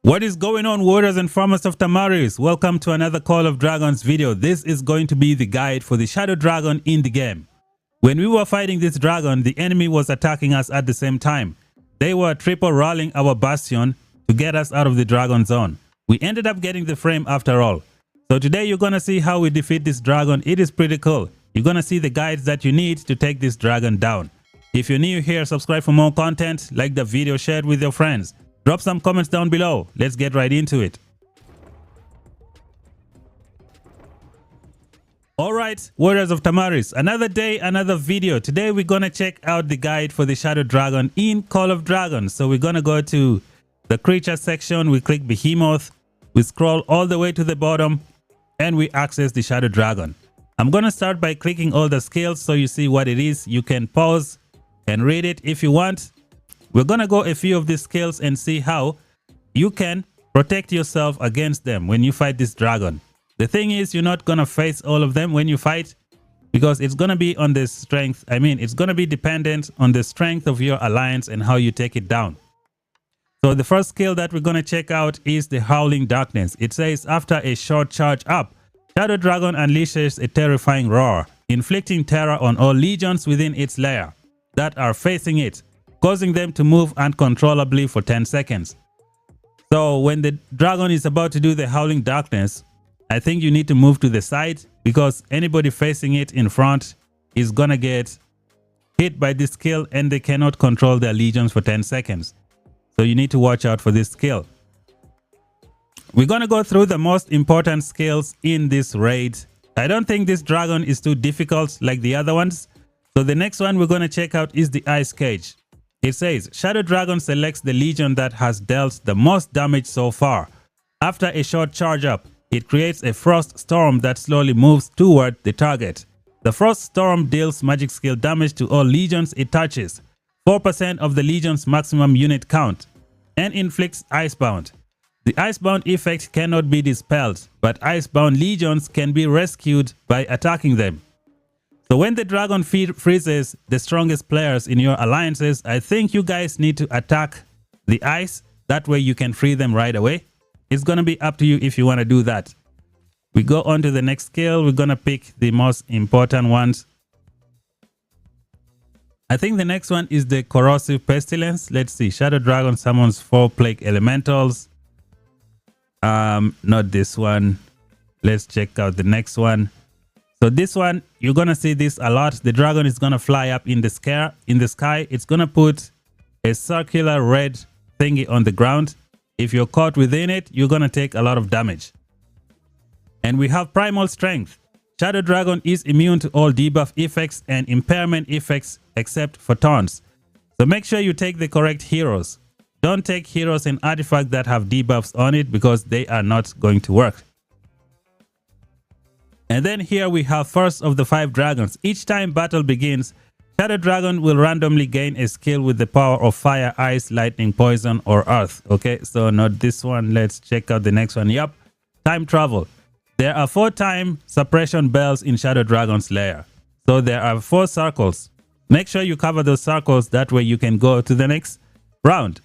What is going on, warriors and farmers of Tamaris? Welcome to another Call of Dragons video. This is going to be the guide for the shadow dragon in the game. When we were fighting this dragon, the enemy was attacking us at the same time. They were triple rolling our bastion to get us out of the dragon zone. We ended up getting the frame after all. So today you're gonna see how we defeat this dragon. It is pretty cool. You're gonna see the guides that you need to take this dragon down. If you're new here, subscribe for more content, like the video, share it with your friends. Drop some comments down below. Let's get right into it. Alright, warriors of Tamaris, another day, another video. Today we're gonna check out the guide for the shadow dragon in Call of Dragons. So we're gonna go to the creature section, we click Behemoth, we scroll all the way to the bottom, and we access the shadow dragon. I'm gonna start by clicking all the skills so you see what it is. You can pause and read it if you want. We're gonna go a few of these skills and see how you can protect yourself against them when you fight this dragon. The thing is, you're not gonna face all of them when you fight because it's gonna be on the strength. It's gonna be dependent on the strength of your alliance and how you take it down. So the first skill that we're gonna check out is the Howling Darkness. It says after a short charge up, Shadow Dragon unleashes a terrifying roar, inflicting terror on all legions within its lair that are facing it, causing them to move uncontrollably for 10 seconds. So when the dragon is about to do the Howling Darkness, I think you need to move to the side because anybody facing it in front is gonna get hit by this skill and they cannot control their legions for 10 seconds. So you need to watch out for this skill. We're gonna go through the most important skills in this raid. I don't think this dragon is too difficult like the other ones. So the next one we're gonna check out is the Ice Cage. It says, Shadow Dragon selects the legion that has dealt the most damage so far. After a short charge up, it creates a frost storm that slowly moves toward the target. The frost storm deals magic skill damage to all legions it touches, 4% of the legion's maximum unit count, and inflicts Icebound. The Icebound effect cannot be dispelled, but Icebound legions can be rescued by attacking them. So when the dragon freezes the strongest players in your alliances, I think you guys need to attack the ice. That way you can free them right away. It's going to be up to you if you want to do that. We go on to the next skill. We're going to pick the most important ones. I think the next one is the Corrosive Pestilence. Let's see. Shadow Dragon summons 4 Plague Elementals. Not this one. Let's check out the next one. So this one, you're going to see this a lot. The dragon is going to fly up in the sky. It's going to put a circular red thingy on the ground. If you're caught within it, you're going to take a lot of damage. And we have Primal Strength. Shadow Dragon is immune to all debuff effects and impairment effects except for taunts. So make sure you take the correct heroes. Don't take heroes and artifacts that have debuffs on it because they are not going to work. And then here we have first of the 5 dragons. Each time battle begins, Shadow Dragon will randomly gain a skill with the power of fire, ice, lightning, poison, or earth. Okay, so not this one. Let's check out the next one. Yep, time travel. There are 4 time suppression bells in Shadow Dragon's lair. So there are 4 circles. Make sure you cover those circles. That way you can go to the next round.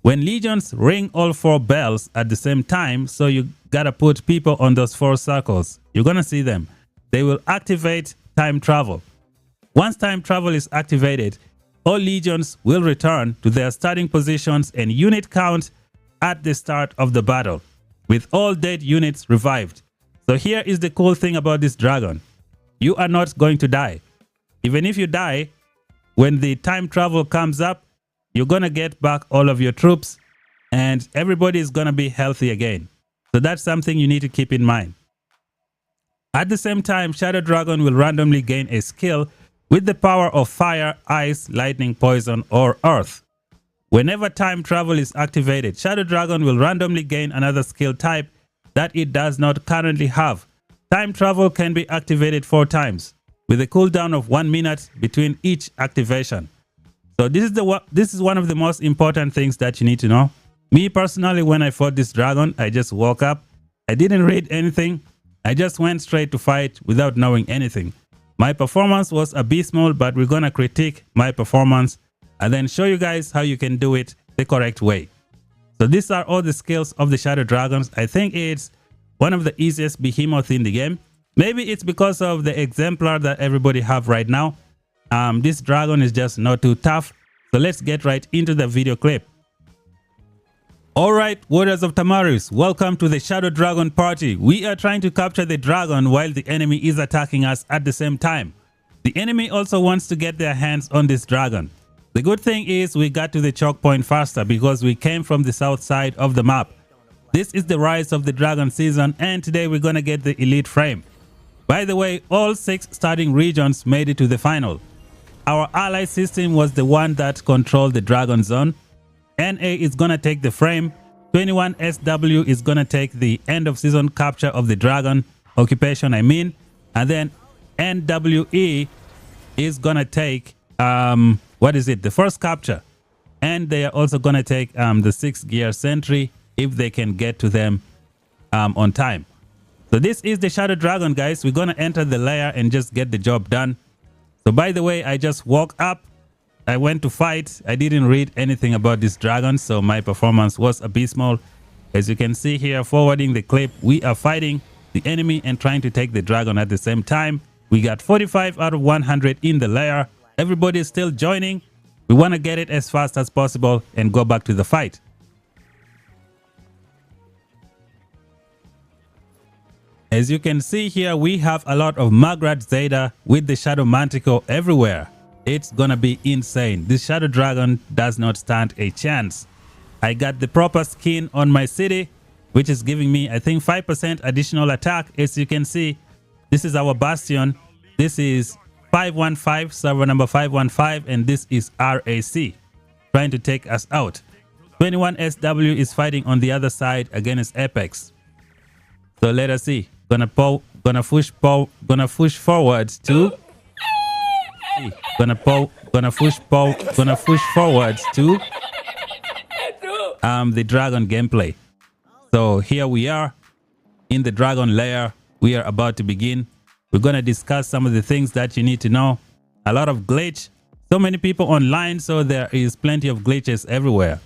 When legions ring all 4 bells at the same time, so you gotta put people on those 4 circles. You're gonna see them. They will activate time travel. Once time travel is activated, all legions will return to their starting positions and unit count at the start of the battle, with all dead units revived. So here is the cool thing about this dragon. You are not going to die. Even if you die, when the time travel comes up, you're gonna get back all of your troops and everybody is gonna be healthy again. So that's something you need to keep in mind. At the same time, Shadow Dragon will randomly gain a skill with the power of fire, ice, lightning, poison, or earth. Whenever time travel is activated, Shadow Dragon will randomly gain another skill type that it does not currently have. Time travel can be activated 4 times with a cooldown of 1 minute between each activation. So this is one of the most important things that you need to know. Me personally, when I fought this dragon, I just woke up. I didn't read anything. I just went straight to fight without knowing anything. My performance was abysmal, but we're gonna critique my performance and then show you guys how you can do it the correct way. So these are all the skills of the Shadow Dragons. I think it's one of the easiest behemoth in the game. Maybe it's because of the exemplar that everybody have right now. This dragon is just not too tough. So let's get right into the video clip. Alright, Warriors of Tamaris, welcome to the Shadow Dragon party. We are trying to capture the dragon while the enemy is attacking us at the same time. The enemy also wants to get their hands on this dragon. The good thing is we got to the choke point faster because we came from the south side of the map. This is the rise of the dragon season, and today we're gonna get the elite frame. By the way, all 6 starting regions made it to the final. Our ally system was the one that controlled the dragon zone. NA is gonna take the frame. 21SW is gonna take the end of season capture of the dragon occupation, I mean. And then NWE is gonna take the first capture. And they are also gonna take the 6th gear sentry if they can get to them on time. So this is the Shadow Dragon, guys. We're gonna enter the lair and just get the job done. So by the way, I just woke up. I went to fight. I didn't read anything about this dragon, so my performance was abysmal. As you can see here, forwarding the clip, we are fighting the enemy and trying to take the dragon at the same time. We got 45 out of 100 in the lair. Everybody is still joining. We want to get it as fast as possible and go back to the fight. As you can see here, we have a lot of Magrat Zeta with the Shadow Manticore everywhere. It's gonna be insane. This Shadow Dragon does not stand a chance. I got the proper skin on my city, which is giving me, I think, 5% additional attack. As you can see, this is our bastion. This is 515, server number 515, and this is RAC, trying to take us out. 21SW is fighting on the other side against Apex. So let us see. Gonna push forward to gonna push forward to the dragon gameplay. So here we are in the dragon lair. We are about to begin. We're gonna discuss some of the things that you need to know. A lot of glitch. So many people online, so there is plenty of glitches everywhere.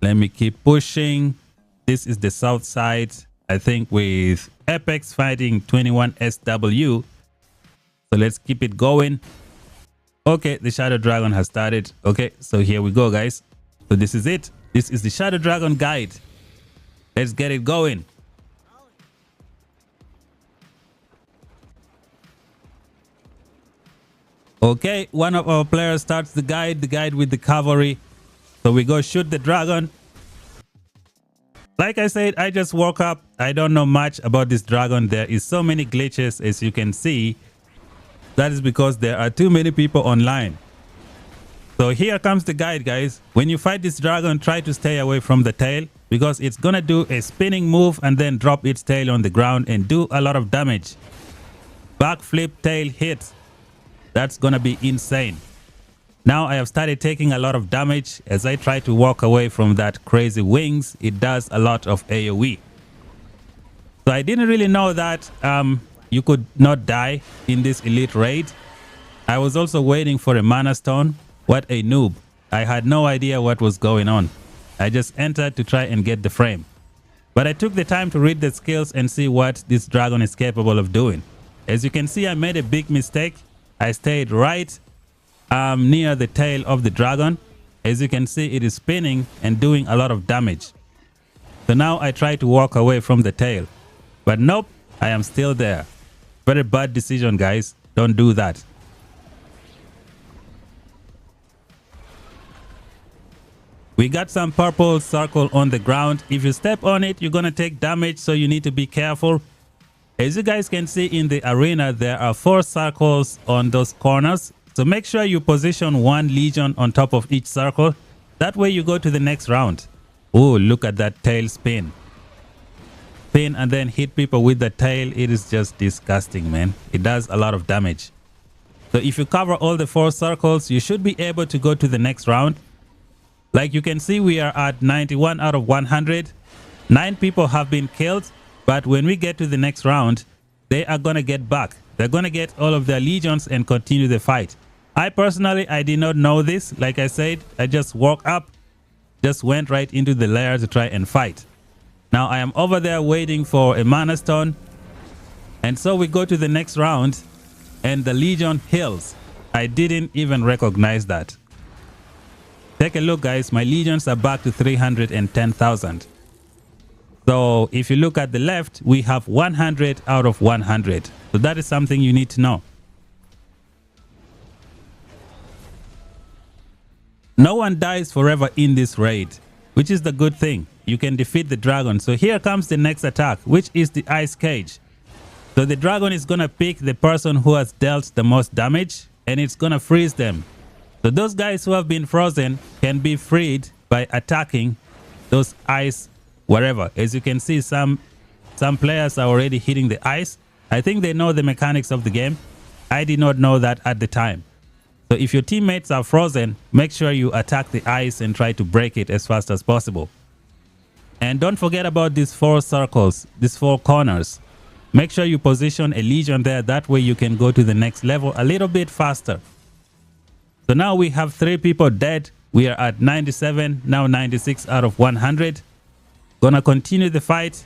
Let me keep pushing. This is the south side, I think, with Apex fighting 21SW. So let's keep it going. Okay, the Shadow Dragon has started. Okay, so here we go, guys. So this is it. This is the Shadow Dragon guide. Let's get it going. Okay, one of our players starts the guide with the cavalry. So we go shoot the dragon. Like I said, I just woke up. I don't know much about this dragon. There is so many glitches, as you can see. That is because there are too many people online. So here comes the guide, guys. When you fight this dragon, try to stay away from the tail, because it's gonna do a spinning move and then drop its tail on the ground and do a lot of damage. Backflip tail hit. That's gonna be insane. Now I have started taking a lot of damage as I try to walk away from that crazy wings. It does a lot of AoE. So I didn't really know that you could not die in this elite raid. I was also waiting for a mana stone. What a noob. I had no idea what was going on. I just entered to try and get the frame. But I took the time to read the skills and see what this dragon is capable of doing. As you can see, I made a big mistake. I stayed right near the tail of the dragon. As you can see, it is spinning and doing a lot of damage. So now I try to walk away from the tail, but nope, I am still there. Very bad decision, guys. Don't do that. We got some purple circle on the ground. If you step on it, you're gonna take damage, so you need to be careful. As you guys can see in the arena, there are 4 circles on those corners. So make sure you position 1 legion on top of each circle. That way you go to the next round. Oh, look at that tail spin. Spin and then hit people with the tail. It is just disgusting, man. It does a lot of damage. So if you cover all the 4 circles, you should be able to go to the next round. Like you can see, we are at 91 out of 100. 9 people have been killed. But when we get to the next round, they are going to get back. They're going to get all of their legions and continue the fight. I did not know this. Like I said, I just walked up, just went right into the lair to try and fight. Now I am over there waiting for a mana stone. And so we go to the next round and the Legion heals. I didn't even recognize that. Take a look, guys. My legions are back to 310,000. So if you look at the left, we have 100 out of 100. So that is something you need to know. No one dies forever in this raid, which is the good thing. You can defeat the dragon. So here comes the next attack, which is the ice cage. So the dragon is going to pick the person who has dealt the most damage, and it's going to freeze them. So those guys who have been frozen can be freed by attacking those ice wherever. As you can see, some players are already hitting the ice. I think they know the mechanics of the game. I did not know that at the time. So if your teammates are frozen, make sure you attack the ice and try to break it as fast as possible. And don't forget about these 4 circles, these 4 corners. Make sure you position a legion there. That way you can go to the next level a little bit faster. So now we have 3 people dead. We are at 97, now 96 out of 100. Gonna continue the fight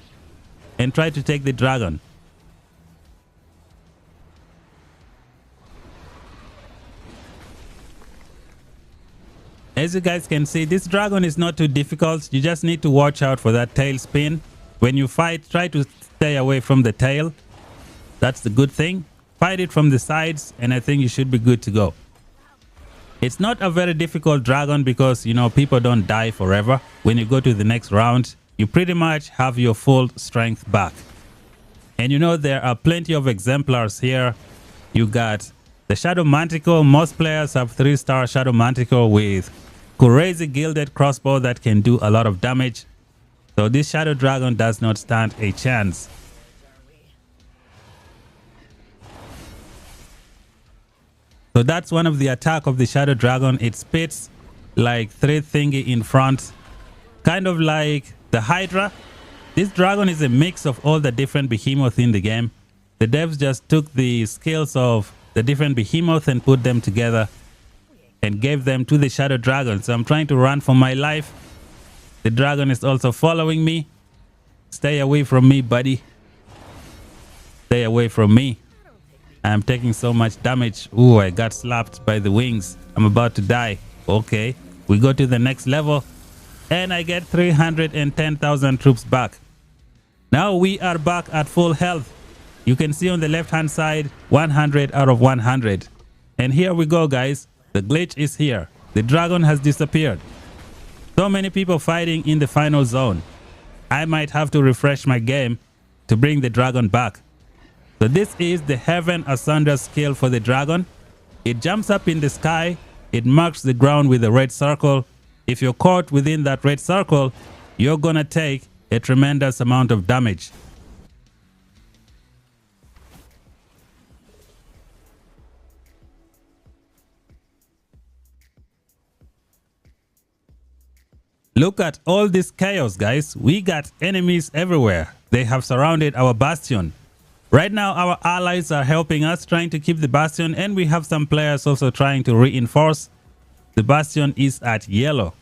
and try to take the dragon. As you guys can see, this dragon is not too difficult. You just need to watch out for that tail spin. When you fight, try to stay away from the tail. That's the good thing. Fight it from the sides and I think you should be good to go. It's not a very difficult dragon because, you know, people don't die forever. When you go to the next round, you pretty much have your full strength back. And you know, there are plenty of exemplars here. You got the Shadow Manticore. Most players have 3-star Shadow Manticore with crazy gilded crossbow that can do a lot of damage. So this Shadow Dragon does not stand a chance. So that's one of the attack of the Shadow Dragon. It spits like 3 thingy in front, kind of like the Hydra. This dragon is a mix of all the different behemoths in the game. The devs just took the skills of the different behemoths and put them together and gave them to the Shadow Dragon. So I'm trying to run for my life. The dragon is also following me. Stay away from me, buddy. Stay away from me. I'm taking so much damage. Ooh, I got slapped by the wings. I'm about to die. Okay, we go to the next level and I get 310,000 troops back. Now we are back at full health. You can see on the left hand side 100 out of 100. And here we go, guys. The glitch is here. The dragon has disappeared. So many people fighting in the final zone. I might have to refresh my game to bring the dragon back. So this is the Heaven Asunder skill for the dragon. It jumps up in the sky. It marks the ground with a red circle. If you're caught within that red circle, you're gonna take a tremendous amount of damage. Look at all this chaos, guys. We got enemies everywhere. They have surrounded our bastion. Right now, our allies are helping us, trying to keep the bastion, and we have some players also trying to reinforce. The bastion is at yellow.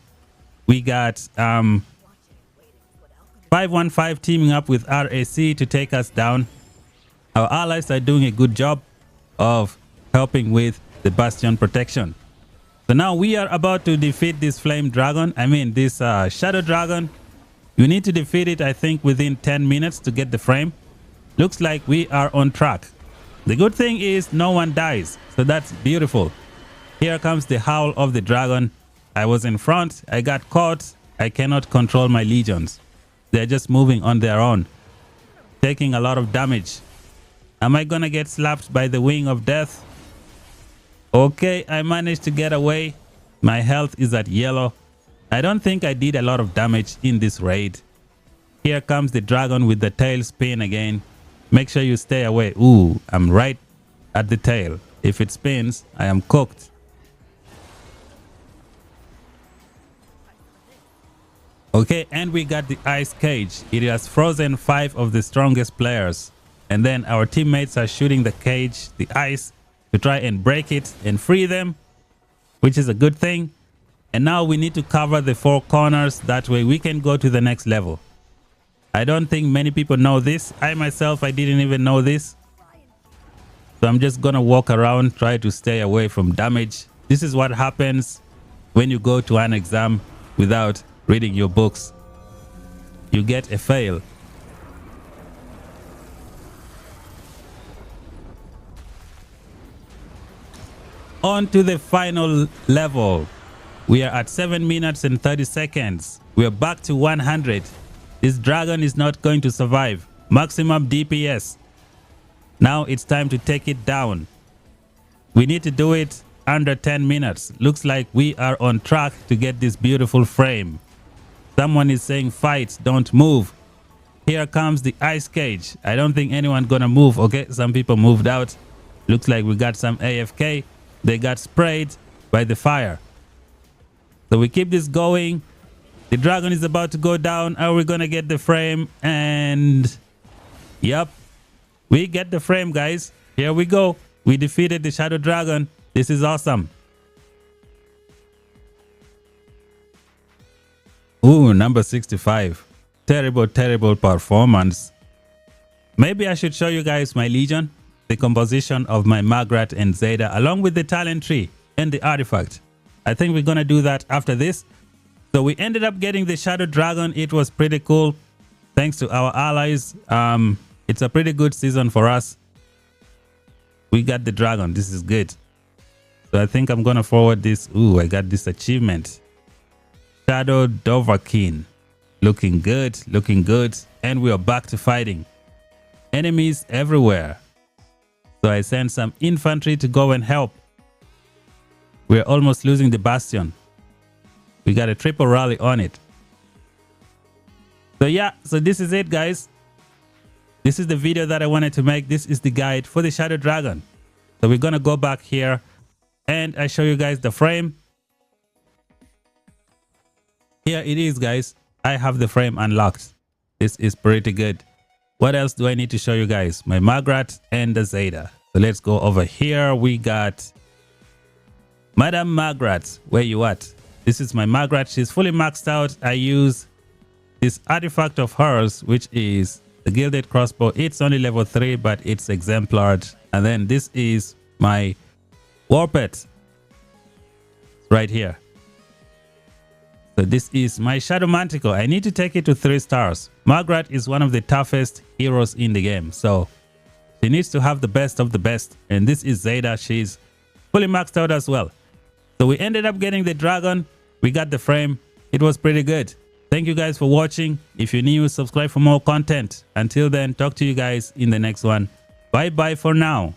We got 515 teaming up with RAC to take us down. Our allies are doing a good job of helping with the bastion protection. So now we are about to defeat this flame dragon. I mean, this shadow dragon. You need to defeat it, I think, within 10 minutes to get the frame. Looks like we are on track. The good thing is no one dies. So that's beautiful. Here comes the howl of the dragon. I was in front. I got caught. I cannot control my legions. They're just moving on their own, taking a lot of damage. Am I gonna get slapped by the wing of death? Okay, I managed to get away. My health is at yellow. I don't think I did a lot of damage in this raid. Here comes the dragon with the tail spin again. Make sure you stay away. Ooh, I'm right at the tail. If it spins, I am cooked. Okay, and we got the ice cage. It has frozen 5 of the strongest players. And then our teammates are shooting the cage, the ice, to try and break it and free them. which is a good thing. And now we need to cover the 4 corners. That way we can go to the next level. I don't think many people know this. I myself, I didn't even know this. So I'm just gonna walk around, try to stay away from damage. This is what happens when you go to an exam without reading your books. You get a fail. On to the final level. We are at 7 minutes and 30 seconds. We are back to 100. This dragon is not going to survive. Maximum DPS. Now it's time to take it down. We need to do it under 10 minutes. Looks like we are on track to get this beautiful frame. Someone is saying fight, don't move. Here comes the ice cage. I don't think anyone gonna move. Okay, some people moved out. Looks like we got some AFK. They got sprayed by the fire. So we keep this going. The dragon is about to go down. Are we gonna get the frame? And yep, we get the frame, guys. Here we go. We defeated the shadow dragon. This is awesome. Ooh, number 65. Terrible, terrible performance. Maybe I should show you guys my legion, the composition of my Magrat and Zeta, along with the talent tree and the artifact. I think we're gonna do that after this. So we ended up getting the shadow dragon. It was pretty cool. Thanks to our allies. It's a pretty good season for us. We got the dragon. This is good. So I think I'm gonna forward this. Ooh, I got this achievement. Shadow Dovahkiin. Looking good, looking good. And we are back to fighting. Enemies everywhere. So I sent some infantry to go and help. We're almost losing the bastion. We got a triple rally on it. So yeah, so this is it, guys. This is the video that I wanted to make. This is the guide for the shadow dragon. So we're gonna go back here and I show you guys the frame. Here it is, guys. I have the frame unlocked. This is pretty good. What else do I need to show you guys? My Magrat and the Zeta. So let's go over here. We got Madam Magrat. Where you at? This is my Magrat. She's fully maxed out. I use this artifact of hers, which is the gilded crossbow. It's only level 3, but it's exemplary. And then this is my Warpet right here. So this is my Shadow Manticore. I need to take it to 3 stars. Magrat is one of the toughest heroes in the game. So she needs to have the best of the best. And this is Zeta. She's fully maxed out as well. So we ended up getting the dragon. We got the frame. It was pretty good. Thank you guys for watching. If you're new, subscribe for more content. Until then, talk to you guys in the next one. Bye bye for now.